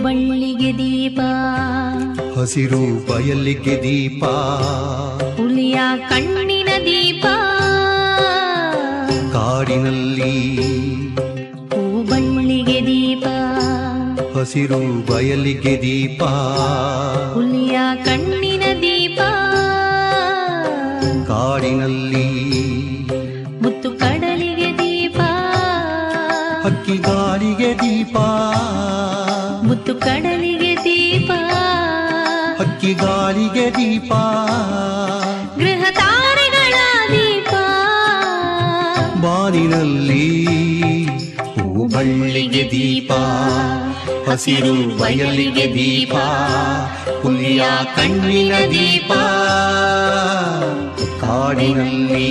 ಬಳ್ಳಿಗೆ ದೀಪ, ಹಸಿರು ಬಯಲಿಗೆ ದೀಪ, ಹುಲಿಯ ಕಣ್ಣಿನ ದೀಪ, ಕಾಡಿನಲ್ಲಿ ಬಳ್ಳಿಗೆ ದೀಪ, ಹಸಿರು ಬಯಲಿಗೆ ದೀಪ, ಹುಲಿಯ ಕಣ್ಣಿನ ದೀಪ, ಕಾಡಿನಲ್ಲಿ ಮುತ್ತು ಕಡಲಿಗೆ ದೀಪ, ಹಕ್ಕಿಗಾಲಿಗೆ ದೀಪ, ಮುತ್ತು ಕಡಲಿಗೆ ದೀಪ, ಹಕ್ಕಿಗಾಲಿಗೆ ದೀಪ, ಗೃಹ ತಾರೆಗಳ ದೀಪ, ಬಾನಿನಲ್ಲಿ ಹೂಬಳ್ಳಿಗೆ ದೀಪ, ಹಸಿರು ಬಯಲಿಗೆ ದೀಪ, ಹುಲಿಯ ಕಣ್ಣಿನ ದೀಪ, ಕಾಡಿನಲ್ಲಿ